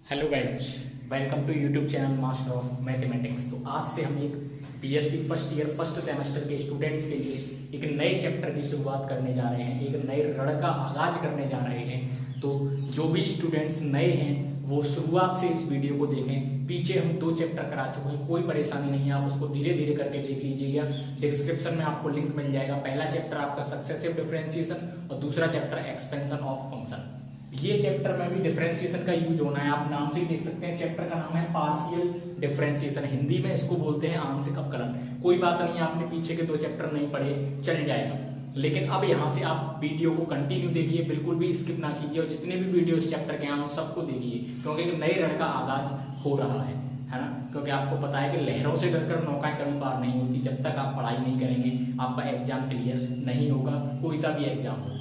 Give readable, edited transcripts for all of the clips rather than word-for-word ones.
Hello guys, welcome to YouTube channel Master of Mathematics. तो आज से हम एक BSc first year first semester के स्टूडेंट्स के लिए एक नए चैप्टर की शुरुआत करने जा रहे हैं, एक नए रण का आगाज करने जा रहे हैं। तो जो भी स्टूडेंट्स नए हैं वो शुरुआत से इस वीडियो को देखें। पीछे हम 2 चैप्टर करा चुके हैं, कोई परेशानी नहीं है, आप उसको धीरे धीरे करके देख लीजिएगा। डिस्क्रिप्शन में आपको लिंक मिल जाएगा। पहला चैप्टर आपका सक्सेसिव डिफरेंशिएशन और दूसरा चैप्टर एक्सपेंशन ऑफ फंक्शन। ये चैप्टर में भी डिफरेंशिएशन का यूज होना है। आप नाम से ही देख सकते हैं, चैप्टर का नाम है पार्शियल डिफरेंशिएशन। हिंदी में इसको बोलते हैं आंशिक अवकलन। कोई बात नहीं, आपने पीछे के 2 चैप्टर नहीं पढ़े, चल जाएगा। लेकिन अब यहाँ से आप वीडियो को कंटिन्यू देखिए, बिल्कुल भी स्किप ना कीजिए और जितने भी वीडियो इस चैप्टर के हैं उन सबको देखिए, क्योंकि नए रण का आगाज हो रहा है ना। क्योंकि आपको पता है कि लहरों से डरकर नौकाएं कभी पार नहीं होती। जब तक आप पढ़ाई नहीं करेंगे आपका एग्जाम क्लियर नहीं होगा, कोई सा भी एग्जाम हो।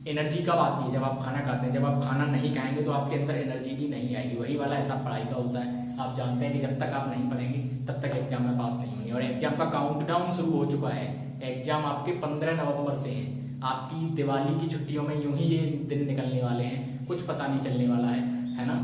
एनर्जी कब आती है? जब आप खाना खाते हैं। जब आप खाना नहीं खाएंगे तो आपके अंदर एनर्जी भी नहीं आएगी। वही वाला ऐसा पढ़ाई का होता है। आप जानते हैं कि जब तक आप नहीं पढ़ेंगे तब तक एग्जाम में पास नहीं होंगे। और एग्जाम का काउंटडाउन शुरू हो चुका है। एग्जाम आपके 15 नवंबर से है। आपकी दिवाली की छुट्टियों में यूं ही ये दिन निकलने वाले हैं, कुछ पता नहीं चलने वाला है ना।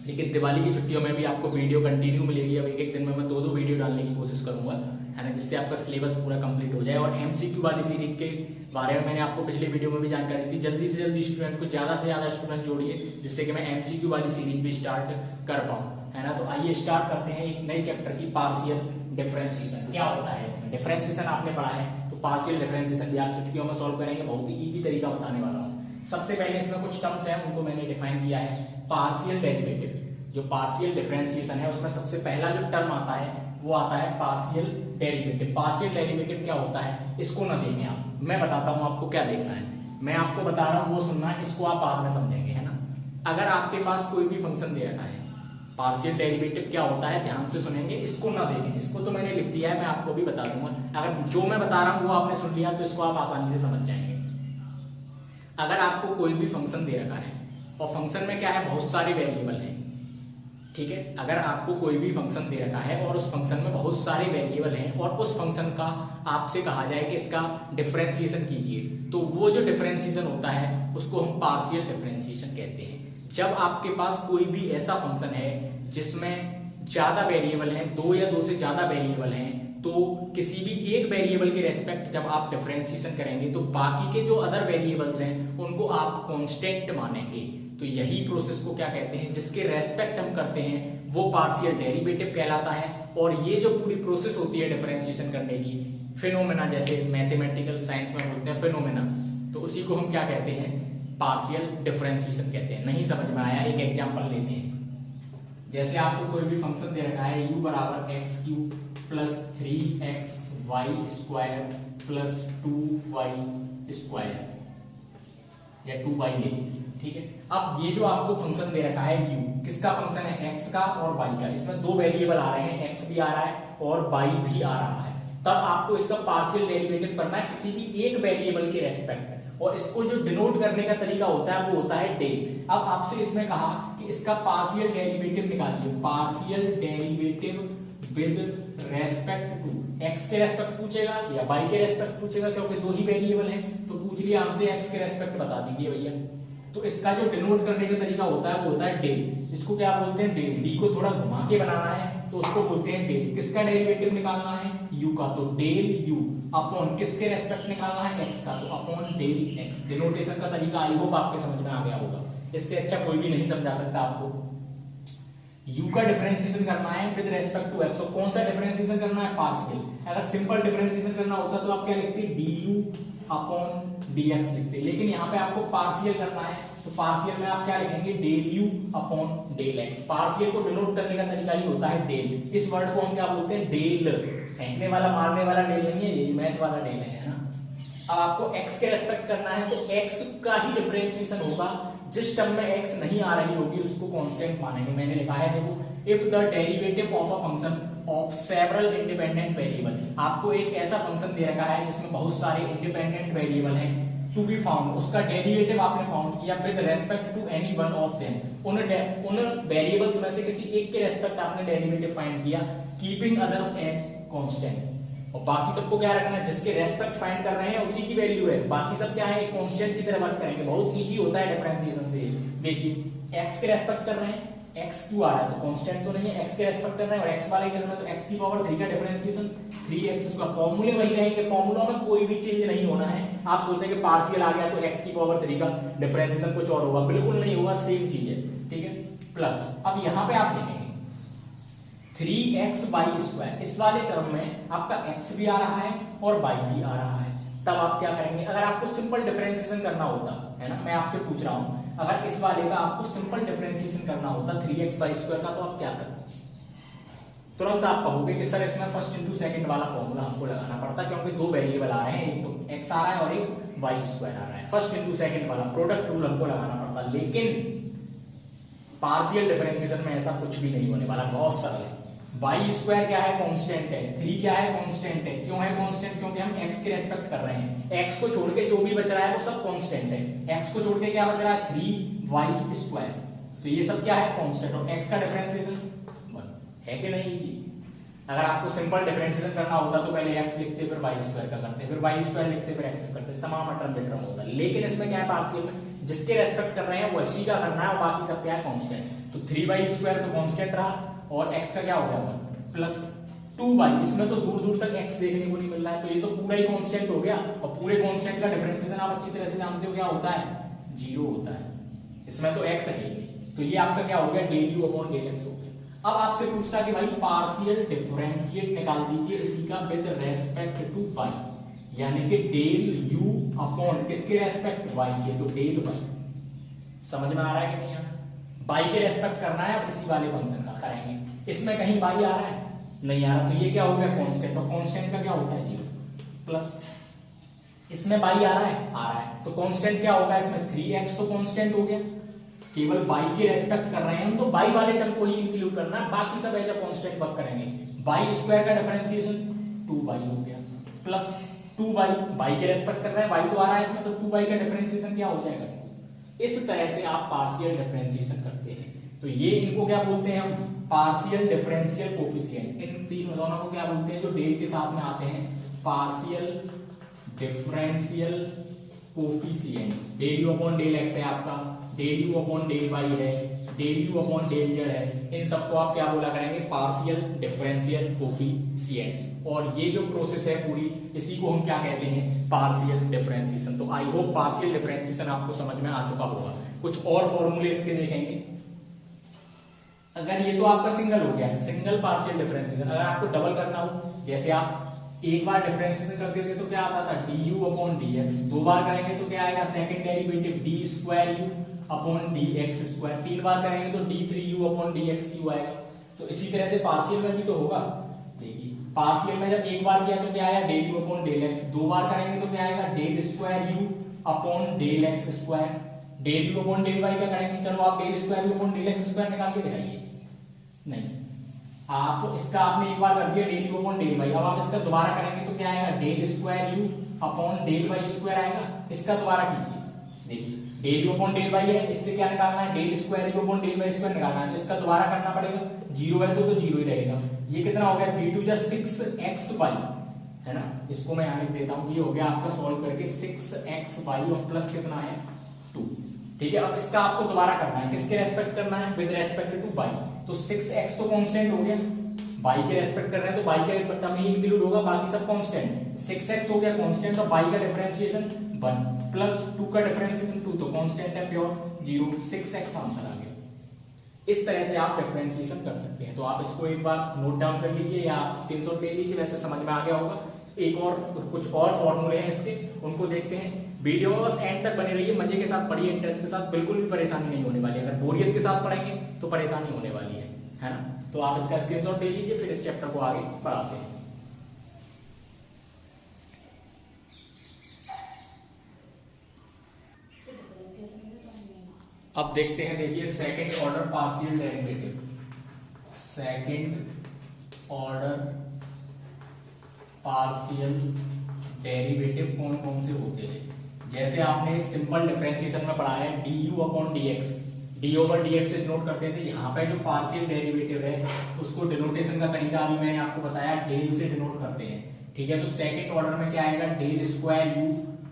लेकिन दिवाली की छुट्टियों में भी आपको वीडियो कंटिन्यू मिलेगी। अब एक दिन में मैं 2 वीडियो डालने की कोशिश करूंगा, है ना, जिससे आपका सिलेबस पूरा कंप्लीट हो जाए। और एमसीक्यू वाली सीरीज के बारे में मैंने आपको पिछले वीडियो में भी जानकारी दी। जल्दी से जल्दी स्टूडेंट को ज़्यादा से ज़्यादा स्टूडेंट जोड़िए, जिससे कि मैं एमसीक्यू वाली सीरीज भी स्टार्ट कर पाऊँ, है ना। तो आइए स्टार्ट करते हैं एक नए चैप्टर की, पार्शियल डिफरेंशिएशन। क्या होता है इसमें? डिफरेंशिएशन आपने पढ़ा है, तो पार्शियल डिफरेंशिएशन भी आप चुटकियों में सॉल्व करेंगे। बहुत ही ईजी तरीका बताने वाला हूँ। सबसे पहले इसमें कुछ टर्म्स हैं, उनको मैंने डिफाइन किया है। पार्शियल डेरिवेटिव, जो पार्शियल डिफरेंशिएशन है उसमें सबसे पहला जो टर्म आता है वो आता है पार्शियल डेरिवेटिव। पार्शियल डेरिवेटिव क्या होता है इसको ना देखें आप, मैं बताता हूं आपको क्या देखना है। मैं आपको बता रहा हूं वो सुनना है, इसको आप बाद में समझेंगे, है ना। अगर आपके पास कोई भी फंक्शन दे रखा है, पार्शियल डेरिवेटिव क्या होता है ध्यान से सुनेंगे, इसको ना देखें। इसको तो मैंने लिख दिया है, मैं आपको भी बता दूंगा। अगर जो मैं बता रहा हूं वो आपने सुन लिया तो इसको आप आसानी से समझ जाएंगे। अगर आपको कोई भी फंक्शन दे रखा है और फंक्शन में क्या है, बहुत सारे वेरिएबल हैं, ठीक है। अगर आपको कोई भी फंक्शन दे रखा है और उस फंक्शन में बहुत सारे वेरिएबल हैं और उस फंक्शन का आपसे कहा जाए कि इसका डिफरेंशिएशन कीजिए, तो वो जो डिफरेंशिएशन होता है उसको हम पार्शियल डिफरेंशिएशन कहते हैं। जब आपके पास कोई भी ऐसा फंक्शन है जिसमें ज्यादा वेरिएबल हैं, 2 या 2 से ज्यादा वेरिएबल हैं, तो किसी भी एक वेरिएबल के रेस्पेक्ट जब आप डिफरेंशिएशन करेंगे तो बाकी के जो अदर वेरिएबल्स हैं उनको आप कांस्टेंट मानेंगे। तो यही प्रोसेस को क्या कहते हैं, जिसके रेस्पेक्ट हम करते हैं वो पार्शियल डेरिवेटिव कहलाता है। और ये जो पूरी प्रोसेस होती है डिफरेंशिएशन करने की, फिनोमेना, जैसे मैथमेटिकल साइंस में बोलते हैं फिनोमेना, तो उसी को हम क्या कहते हैं, पार्शियल डिफरेंशिएशन कहते हैं। नहीं समझ में आया, एक एग्जांपल लेते हैं। जैसे आपको कोई भी फंक्शन दे रखा है u बराबर x³ plus 3xy square plus 2y square या 2y ले लीजिए, ठीक है। अब ये जो आपको फंक्शन दे रखा है u, किसका फंक्शन है, x का और y का। इसमें 2 वेरिएबल आ रहे हैं, x भी आ रहा है और y भी आ रहा है। तब आपको इसका पार्शियल डेरिवेटिव करना है किसी भी एक वेरिएबल के रेस्पेक्ट, और इसको जो डिनोट करने का तरीका होता है वो होता है डेल। अब आपसे इसमें कहा कि इसका पार्शियल डेरिवेटिव निकालिए, partial derivative with respect to, x के रेस्पेक्ट पूछेगा या y के रेस्पेक्ट पूछेगा, क्योंकि 2 ही वेरिएबल हैं, तो पूछ लिया हमसे x के रेस्पेक्ट बता दीजिए भैया। तो इसका जो डिनोट करने का तरीका होता है वो होता है डेल। इसको क्या बोलते हैं, डेल। डी को थोड़ा घुमा के बनाना है तो उसको बोलते हैं डेल। किसका डेरिवेटिव निकालना है, u का, तो डेल u अपॉन किसके रेस्पेक्ट निकालना है, x का, तो अपॉन डेल x। डिनोटेशन का तरीका आई होप आपके समझ में आ गया होगा, इससे अच्छा कोई भी नहीं समझा सकता आपको। u का डिफरेंशिएशन करना है विद रेस्पेक्ट टू x। कौन सा डिफरेंशिएशन करना है, पार्शियल। अगर सिंपल डिफरेंशिएशन करना होता तो आप क्या लिखते, du अपॉन dx लिखते, लेकिन यहाँ पे आपको पार्शियल करना है, तो पार्शियल में आप क्या लिखेंगे, del u upon del x। Partial को डिनोट करने का तरीका ही होता है डेल। इस वर्ड को हम क्या बोलते हैं, डेल। फेंकने वाला मारने वाला डेल नहीं है, ये मैथ वाला डेल है ना। अब आपको x के रेस्पेक्ट करना है तो x का ही डिफरेंशिएशन होगा। जिस टर्म में x नहीं आ रही होगी उसको कांस्टेंट मानेंगे। मैंने लिखा है देखो, if the derivative of a function of several independent variable. आपको एक ऐसा फंक्शन दे रखा है जिसमें बहुत सारे इंडिपेंडेंट वेरिएबल हैं, टू बी फाउंड, उसका डेरिवेटिव आपने फाउंड किया with respect to any one of them. उन वेरिएबल्स में से किसी एक के रेस्पेक्ट आपने डेरिवेटिव फाइंड किया, कीपिंग अदर्स एज कांस्टेंट। और बाकी सबको क्या रखना है, जिसके रेस्पेक्ट फाइंड कर रहे हैं उसी की वैल्यू है, बाकी सब क्या है, कांस्टेंट की तरह वर्क करेंगे। बहुत इजी होता है डिफरेंशिएशन से। देखिए x के रेस्पेक्ट कर रहे हैं एक्स क्यों आ रहा है, तो कांस्टेंट तो नहीं है, एक्स के रेस्पेक्ट कर रहे हैं और एक्स वाले टर्म में तो एक्स की पावर 3 का डिफरेंशिएशन 3x का फॉर्मूले वही रहेंगे, फॉर्मूला में कोई भी चेंज नहीं होना है। आप सोचें कि पार्शियल आ गया तो एक्स की पावर 3 का डिफरेंशिएशन कुछ और होगा, बिल्कुल नहीं होगा, सेम चीज है, ठीक है। प्लस अब यहाँ पे आप देखेंगे 3x/2, इस वाले टर्म में आपका x भी आ रहा है और y भी आ रहा है, तब आप क्या करेंगे, अगर आपको सिंपल डिफरेंशिएशन करना होता है ना, मैं आपसे पूछ रहा हूं, अगर इस वाले का आपको सिंपल डिफरेंशिएशन करना होता 3x/2 का, तो आप क्या करते, तुरंत आप कहोगे कि सर इसमें फर्स्ट इंटू सेकंड वाला फॉर्मूला हमको लगाना पड़ता, क्योंकि दो वेरिएबल आ रहे हैं, एक तो x आ रहा है और एक y² आ रहा है, फर्स्ट इंटू सेकंड वाला प्रोडक्ट रूल हमको लगाना पड़ता। लेकिन पार्शियल डिफरेंशिएशन में ऐसा कुछ भी नहीं होने वाला, बहुत सरल है। y² क्या है, कांस्टेंट है, 3 क्या है, कांस्टेंट है। क्यों है कांस्टेंट, क्योंकि हम x के रेस्पेक्ट कर रहे हैं, x को छोड़ के जो भी बच रहा है वो सब कांस्टेंट है, x को छोड़ के क्या बच रहा है 3y², तो ये सब क्या है कांस्टेंट, और x का डिफरेंशिएशन 1 है कि नहीं जी। अगर आपको सिंपल डिफरेंशिएशन करना होता तो पहले x लिखते फिर y² का करते, फिर y² लिखते फिर x करते, तमाम टर्म डिफरेंट होता। लेकिन इसमें क्या है, पार्शियल में जिसके रेस्पेक्ट कर रहे हैं वो इसी का करना है और बाकी सब क्या है कांस्टेंट, तो 3y² तो कांस्टेंट रहा और x का क्या हो गया 1 प्लस 2y, इसमें तो दूर दूर तक x देखने को नहीं मिल रहा है, तो ये तो पूरा ही कांस्टेंट हो गया, और पूरे कांस्टेंट का डिफरेंशिएशन आप अच्छी तरह से जानते हो क्या होता है, 0 होता है, इसमें तो x है ही, तो ये आपका क्या हो गया del u/del x हो गया। अब आपसे पूछता कि भाई पार्शियल डिफरेंशिएट निकाल दीजिए इसी का विद रेस्पेक्ट टू y, यानी कि del u अपॉन किसके रेस्पेक्ट y के, तो del y, समझ में आ रहा है कि नहीं आ रहा, y के रेस्पेक्ट करना है, अब इसी वाले फंक्शन का करेंगे, इसमें कहीं y आ रहा है नहीं आ रहा, तो ये क्या हो गया कांस्टेंट, और कांस्टेंट का क्या होता है 0 प्लस, इसमें y आ रहा है, तो कांस्टेंट क्या होगा इसमें 3x, तो कांस्टेंट हो गया, केवल y के रेस्पेक्ट कर रहे हैं हम, तो y वाले टर्म को ही इंक्लूड करना है, बाकी सब एज अ कांस्टेंट वर्क करेंगे। y² का डिफरेंशिएशन 2y हो गया प्लस 2y, y के रेस्पेक्ट कर रहे हैं, y तो आ रहा है इसमें, तो 2y का डिफरेंशिएशन क्या हो जाएगा। इस तरह से आप पार्शियल डिफरेंशिएशन करते हैं, तो ये इनको क्या बोलते हैं हम, पार्शियल डिफरेंशियल कोफिशिएंट, इन तीनों दोनों को क्या बोलते हैं जो डेल के साथ में आते हैं, partial differential coefficients. del u/del x है आपका, del u/del y है, del u/del z है, इन सबको आप क्या बोला करेंगे, पार्शियल डिफरेंशियल कोफिशिएंट्स, और ये जो प्रोसेस है पूरी, इसी को हम क्या कहते हैं, पार्शियल डिफरेंशिएशन। तो आई होप पार्शियल डिफरेंशिएशन आपको समझ में आ चुका होगा। कुछ और फॉर्मूले इसके देखेंगे, अगर ये तो आपका सिंगल हो गया, सिंगल पार्शियल डिफरेंशिएशन, अगर आपको डबल करना हो, जैसे आप एक बार डिफरेंशिएशन कर देते तो क्या आता था du/dx, दो बार करेंगे तो क्या आएगा सेकंड डेरिवेटिव d²u/dx², तीन बार करेंगे तो d3u/dx³ आएगा। तो इसी तरह से पार्शियल में भी तो होगा, देखिए पार्शियल में जब एक बार किया तो क्या आया del u/del x, दो बार करेंगे तो क्या आएगा del² u/del x², del u/del y क्या करेंगे, चलो आप del² u/del x² निकाल के दिखाइए, नहीं आप इसका आपने एक बार कर दिया del u/del y, अब आप इसका दोबारा करेंगे तो क्या आएगा del² u/del y² आएगा, इसका दोबारा कीजिए, देखिए del u/del y है, इससे क्या निकालना है del² u/del y² निकालना है, तो इसका दोबारा करना पड़ेगा, 0 है तो 0 ही रहेगा। ये कितना हो गया 3 2 6xy है ना, इसको मैं यहाँ लिख देता हूँ, ये हो गया आपका सॉल्व करके 6xy और प्लस कितना है 2, ठीक है। अब इसका आपको दोबारा करना है, किसके रेस्पेक्ट करना है, विद रेस्पेक्ट टू y, तो 6x तो कांस्टेंट हो गया, y के रेस्पेक्ट कर रहे हैं तो y के टर्म ही इंक्लूड होगा, बाकी सब कांस्टेंट, 6x हो गया कांस्टेंट, और y का डिफरेंशिएशन 1 प्लस 2 का डिफरेंशिएशन 2, तो कांस्टेंट है प्योर 0, 6x आंसर आ गया। इस तरह से आप डिफरेंशिएशन कर सकते हैं, तो आप इसको एक बार नोट डाउन कर लीजिए या स्क्रीनशॉट ले लीजिए, वैसे समझ में आ गया होगा। एक और कुछ और फॉर्मूले हैं इसके, उनको देखते हैं। वीडियो में बस एंड तक बने रहिए, मजे के साथ पढ़िए, इंटरेस्ट के साथ, बिल्कुल भी परेशानी नहीं होने वाली। अगर बोरियत के साथ पढ़ेंगे तो परेशानी होने वाली है ना। तो आप इसका स्क्रीनशॉट ले लीजिए, फिर इस चैप्टर को आगे बढ़ाते हैं। अब देखते हैं, देखिए second order partial derivative, second order partial derivative कौन कौन से होते हैं। जैसे आपने सिंपल डिफरेंशिएशन में पढ़ा है du/dx, d/dx से डिनोट करते थे, यहाँ पे जो पार्शियल डेरिवेटिव है उसको डिनोटेशन का तरीका अभी मैंने आपको बताया, डेल से डिनोट करते हैं, ठीक है। तो सेकंड ऑर्डर में क्या आएगा del²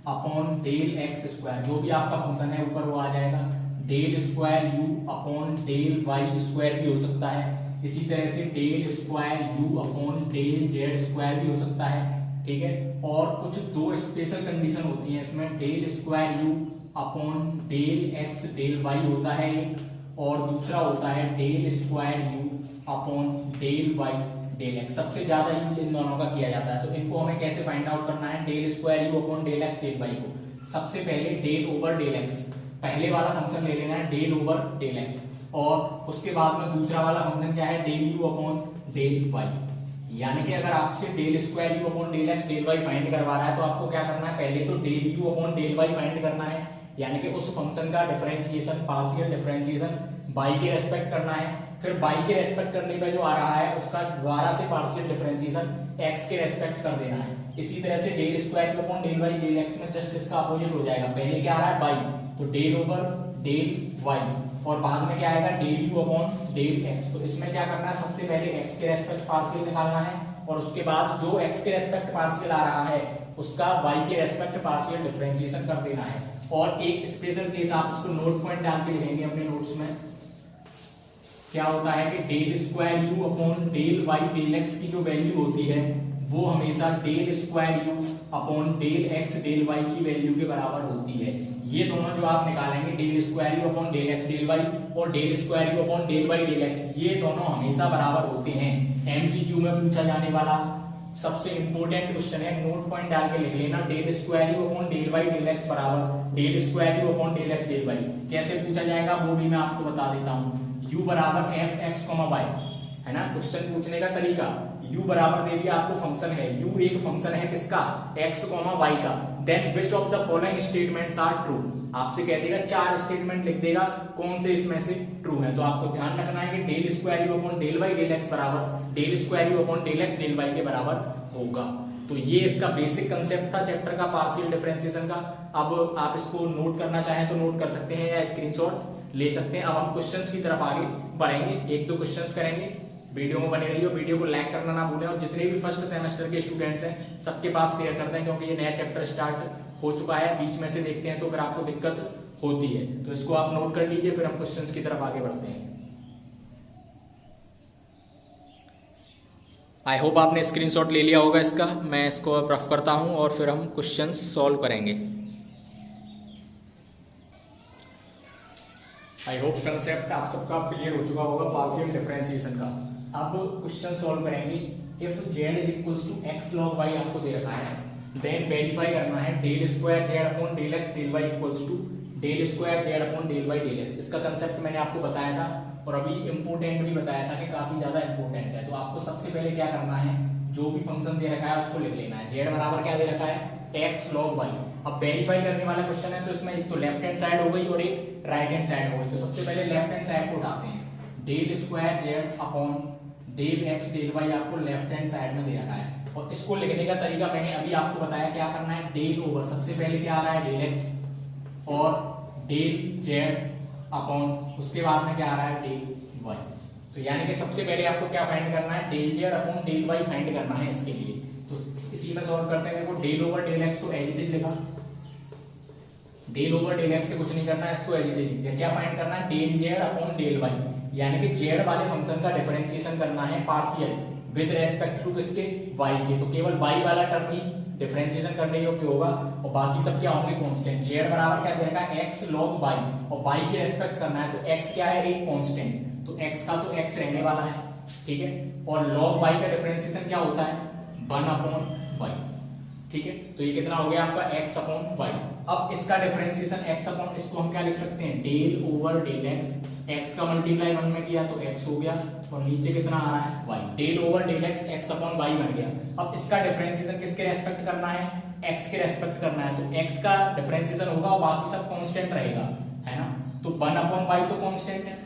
u/del x², जो भी आपका फंक्शन है ऊपर वो आ जाएगा del square you upon del y square भी हो सकता है। इसी तरह से del square you upon del z square भी हो सकता है, ठीक है। और कुछ दो स्पेशल कंडीशन होती हैं इसमें, del square you upon del x del y होता है एक, और दूसरा होता है del square you upon del Y del x. सबसे ज्यादा यूज इन दोनों का किया जाता है। तो इनको हमें कैसे फाइंड आउट करना है, del square you upon del x del y को सबसे पहले डेल ओवर डेल एक्स, पहले वाला फंक्शन ले लेना है डेल ओवर डेल एक्स, और उसके बाद में दूसरा वाला फंक्शन क्या है, del u upon del y. यानी कि अगर आपसे del square you upon del x del y find करवा रहा है तो आपको क्या करना है, पहले तो del u upon del y find करना है, यानी कि उस फंक्शन का डिफरेंशिएशन पार्शियल डिफरेंशिएशन बाई के रेस्पेक्ट करना है। फिर बाई के रेस्पेक्ट करने पे जो आ रहा है उसका दोबारा से पार्शियल डिफरेंशिएशन एक्स के रेस्पेक्ट कर देना है। इसी तरह से del square you upon del Y del x में जस्ट इसका अपोजिट हो जाएगा, पहले क्या आ रहा है बाई, तो डेल ओवर डेल वाई, और बाद में क्या आएगा del u upon del x. तो इसमें क्या करना है, सबसे पहले एक्स के रेस्पेक्ट पार्शियल निकालना है, और उसके बाद जो एक्स के रेस्पेक्ट पार्शियल आ रहा है उसका वाई के रेस्पेक्ट पार्शियल डिफरेंशिएशन कर देना है। और एक स्पेशल केस आप इसको नोट पॉइंट डाल के लिखेंगे अपने नोट्स में, क्या होता है कि del square you upon del Y del x की जो वैल्यू होती है वो हमेशा del square you upon del x del Y की वैल्यू के बराबर होती है। ये दोनों जो आप निकालेंगे del square you upon del x del Y और del square you upon del Y del X, ये दोनों हमेशा बराबर होते हैं। एमसीक्यू में पूछा जाने वाला सबसे इंपॉर्टेंट क्वेश्चन है, नोट पॉइंट डाल के लिख लेना, del square you upon del Y del X बराबर del square you upon del x del Y. कैसे पूछा जाएगा वो भी मैं आपको बता देता हूँ। u बराबर एफ एक्स वाई है ना, क्वेश्चन पूछने का तरीका, u बराबर दे दिया आपको फंक्शन है, u एक फंक्शन है किसका, x, y का, then which of the following statements are true, आपसे कह देगा 4 स्टेटमेंट लिख देगा, कौन से इसमें से ट्रू है। तो आपको ध्यान रखना है कि del square you upon del Y del X बराबर del square you upon del x del Y के बराबर होगा। तो ये इसका बेसिक कंसेप्ट था चैप्टर का पार्शियल डिफरेंशिएशन का। अब आप इसको नोट करना चाहें तो नोट कर सकते हैं या स्क्रीनशॉट ले सकते हैं। अब हम क्वेश्चंस की तरफ आगे बढ़ेंगे, एक दो क्वेश्चंस करेंगे। वीडियो में बने रहिए, वीडियो को लाइक करना ना भूलें, और जितने भी फर्स्ट सेमेस्टर के स्टूडेंट्स हैं सबके पास शेयर कर दें, क्योंकि ये नया चैप्टर स्टार्ट हो चुका है, बीच में से देखते हैं तो फिर आपको दिक्कत होती है। तो इसको आप नोट कर लीजिए, फिर हम क्वेश्चंस की तरफ आगे बढ़ते हैं। आई होप आपने स्क्रीनशॉट ले लिया होगा इसका, मैं इसको अब रफ करता हूँ और फिर हम क्वेश्चंस सॉल्व करेंगे। आई होप कंसेप्ट आप सबका क्लियर हो चुका होगा पार्शियल डिफरेंशिएशन का। अब क्वेश्चन सॉल्व करेंगे। If z is equals to x log y आपको दे रखा है, देन वेरीफाई करना है del square z upon del x del y equals to del square z upon del y del x। इसका concept मैंने आपको बताया था और अभी इंपॉर्टेंट भी बताया था कि काफी ज्यादा इंपॉर्टेंट है। तो आपको सबसे पहले क्या करना है, जो भी फंक्शन दे रखा है उसको लिख लेना है। z बराबर क्या दे रखा है, x log y। अब वेरीफाई करने वाला क्वेश्चन है तो इसमें एक तो लेफ्ट हैंड साइड हो गई और एक राइट हैंड साइड हो गई। तो सबसे पहले लेफ्ट हैंड साइड को उठाते हैं, del square z upon del x del y आपको लेफ्ट हैंड साइड में दे रखा है। और इसको लिखने का तरीका मैंने अभी आपको बताया, क्या करना है, डेल ओवर, सबसे पहले क्या आ रहा है डेल x और डेल z अपॉन उसके बाद में क्या आ रहा है डेल y। तो यानी कि सबसे पहले आपको क्या फाइंड करना है, del z upon del y find करना है इसके लिए। तो इसी में सॉल्व करते हैं। देखो डेल ओवर डेल x को एज इट इज लिखा, डेल ओवर डेल x से कुछ नहीं करना है, इसको एज इट इज लिख दिया। क्या फाइंड करना है, del z upon del y, यानी कि z वाले फंक्शन का डिफरेंशिएशन करना है पार्शियल विद रेस्पेक्ट टू किसके, y के। तो केवल y वाला टर्म ही डिफरेंशिएशन करने योग्य होगा और बाकी सब क्या होंगे कांस्टेंट। z बराबर क्या दे रखा है, x log y, और y के रेस्पेक्ट करना है तो x क्या है, एक कांस्टेंट, तो x का तो x रहने वाला है, ठीक है। और log y का डिफरेंशिएशन क्या होता है, 1 अपॉन y, ठीक है। तो ये कितना हो गया आपका x अपॉन y। अब इसका डिफरेंशिएशन x अपॉन, इसको हम क्या लिख सकते हैं, del over del x, x का मल्टीप्लाई 1 में किया तो x हो गया और नीचे कितना आ रहा है y, del over del x x upon y बन गया। अब इसका डिफरेंशिएशन किसके रेस्पेक्ट करना है, x के रेस्पेक्ट करना है, तो x का डिफरेंशिएशन होगा और बाकी सब कांस्टेंट रहेगा, है ना। तो 1 अपॉन y तो कांस्टेंट है,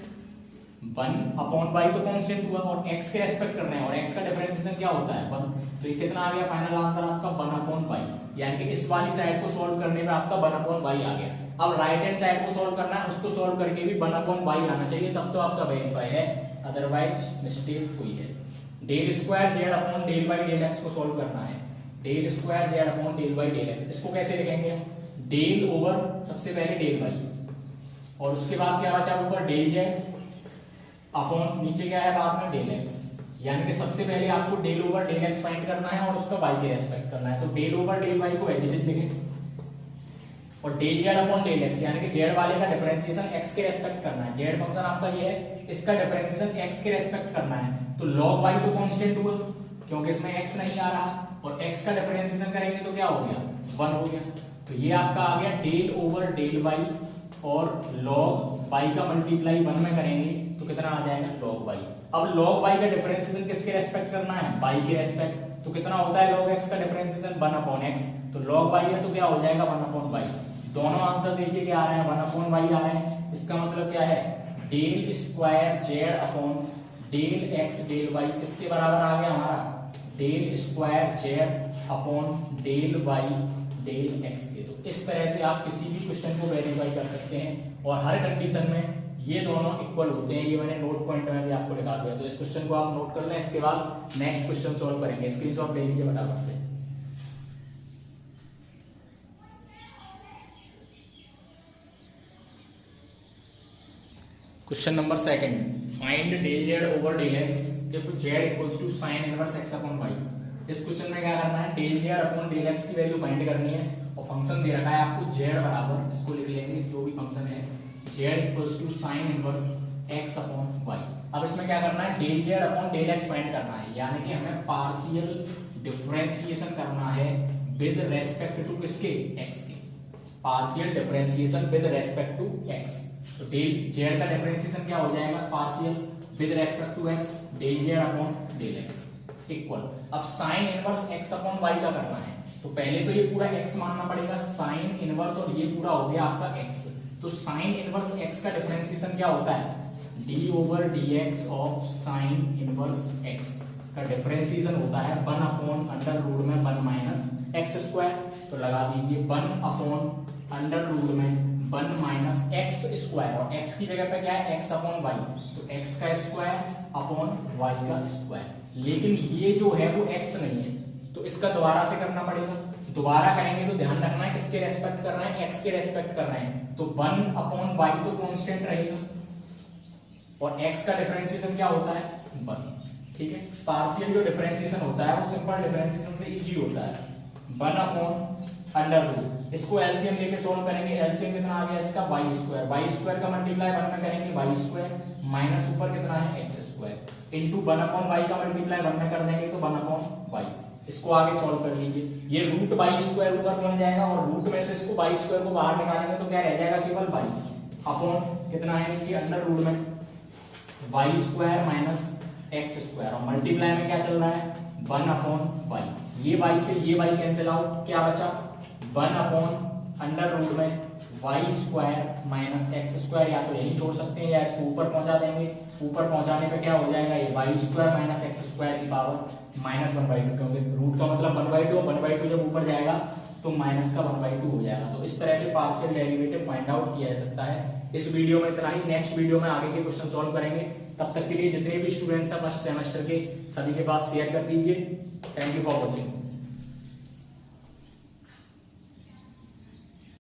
1 अपॉन y तो कांस्टेंट हुआ और x के रेस्पेक्ट करना है और x का डिफरेंशिएशन क्या होता है 1। तो ये कितना आ गया, फाइनल आंसर आपका 1 अपॉन y, यानी कि इस वाली साइड को सॉल्व करने पे आपका 1 अपॉन y आ गया। अब राइट हैंड साइड को सॉल्व करना है, उसको सॉल्व करके भी 1 अपॉन y आना चाहिए, तब तो आपका वेरीफाई है, अदरवाइज मिस्टेक हुई है। Del square z upon del y del x को सॉल्व करना है, del square z upon del y del x। इसको कैसे लिखेंगे, डेल ओवर सबसे पहले डेल y, और उसके बाद क्या बचा ऊपर डेल जेड अपॉन नीचे क्या है बाद में डेल एक्स, यानी कि सबसे पहले आपको del over del x find करना है और उसका वाई के रेस्पेक्ट करना है। तो डेल ओवर डेल वाई को एज इट इज लिखें और del Z upon del x यानी कि जेड वाले का डिफरेंशिएशन एक्स के रेस्पेक्ट करना है। जेड फंक्शन आपका ये है, इसका डिफरेंशिएशन एक्स के रेस्पेक्ट करना है। तो log y तो कांस्टेंट हुआ क्योंकि इसमें x नहीं आ रहा और x का डिफरेंशिएशन करेंगे तो क्या हो गया 1 हो गया। तो ये आपका आ गया डेल ओवर डेल y और log y का मल्टीप्लाई 1 में करेंगे तो कितना आ जाएगा log y। अब log y का डिफरेंशिएशन किसके रेस्पेक्ट करना है y के रेस्पेक्ट। तो कितना होता है log x का डिफरेंशिएशन 1 अपॉन x, तो log y है तो क्या हो जाएगा 1 अपॉन y। दोनों आंसर देखिए क्या आ रहे हैं 1 अपॉन y आ रहे हैं। इसका मतलब क्या है del square z upon del x del y किसके बराबर आ गया हमारा del square z upon del Y del x के। तो इस तरह से आप किसी भी क्वेश्चन को वेरीफाई कर सकते हैं और हर कंडीशन में ये दोनों इक्वल होते हैं। ये मैंने नोट पॉइंट में भी आपको लिखा दिया, तो इस क्वेश्चन को आप नोट कर लें। इसके बाद नेक्स्ट क्वेश्चन सॉल्व करेंगे, स्क्रीनशॉट ले लीजिए फटाफट से। Question number second, find del z over del x if z equals to sine inverse x upon y. इस क्वेश्चन में क्या करना है del Z upon del x की वैल्यू फाइंड करनी है और फंक्शन दे रखा है आपको जेड बराबर, इसको लिख लेंगे जो भी फंक्शन है Z equals to sine inverse x upon Y. अब इसमें क्या करना है del Z upon del x find करना है, यानी कि हमें पार्शियल डिफरेंशिएशन करना है विद रेस्पेक्ट टू किसके एक्स के, partial differentiation with respect to X. तो डेल जेड का डिफरेंशिएशन क्या हो जाएगा partial with respect to X del Z upon del X equal. अब sine inverse x upon Y का करना है तो पहले तो ये पूरा एक्स मानना पड़ेगा साइन इनवर्स और ये पूरा हो गया आपका एक्स। तो साइन इनवर्स एक्स का डिफरेंशिएशन क्या होता है D over D x of sine inverse x का डिफरेंशिएशन होता है 1 अपॉन अंडर रूट में 1 माइनस एक्स स्क्वायर। तो लगा दीजिए 1 अपॉन अंडर रूट में 1 माइनस एक्स स्क्वायर और x की जगह पे क्या है x अपॉन वाई, तो x का स्क्वायर अपॉन y का स्क्वायर। लेकिन ये जो है वो x नहीं है तो इसका दोबारा से करना पड़ेगा। दोबारा करेंगे तो ध्यान रखना है किसके रेस्पेक्ट करना है x के रेस्पेक्ट करना है। तो 1 अपॉन y तो कांस्टेंट रहेगा और x का डिफरेंशिएशन क्या होता है 1, ठीक है। पार्शियल जो डिफरेंशिएशन होता है वो सिंपल डिफरेंशिएशन से इजी होता है 1 अपॉन अंडर रूट। इसको एलसीएम लेके सोल्व करेंगे, एलसीएम कितना आ गया इसका वाई स्क्वायर का मल्टीप्लाई 1 में करेंगे वाई स्क्वायर माइनस ऊपर कितना है x square into 1 upon Y का मल्टीप्लाई 1 में कर देंगे तो 1 अपॉन वाई। इसको आगे सॉल्व कर लीजिए, ये रूट वाई स्क्वायर ऊपर बन जाएगा और रूट में से इसको वाई स्क्वायर को बाहर निकालेंगे तो क्या रह जाएगा केवल वाई अपॉन कितना है नीचे अंडर रूट में y square minus x square और मल्टीप्लाई में क्या चल रहा है 1 अपॉन वाई। ये वाई से ये वाई कैंसिल आउट, क्या बचा 1 अपॉन अंडर रूट में y square minus x square, या तो यही छोड़ सकते हैं या इसको ऊपर पहुंचा देंगे। ऊपर पहुंचाने पे क्या हो जाएगा ये y square minus x square की पावर माइनस 1/2 क्योंकि रूट का मतलब 1/2 जब ऊपर जाएगा तो माइनस का 1/2 हो जाएगा। तो इस तरह से पार्शियल डेरिवेटिव फाइंड आउट किया जा सकता है। इस वीडियो में इतना ही, नेक्स्ट वीडियो में आगे के क्वेश्चन सॉल्व करेंगे। तब तक के लिए जितने भी स्टूडेंट्स हैं फर्स्ट सेमेस्टर के सभी के पास शेयर कर दीजिए। Thank you for watching.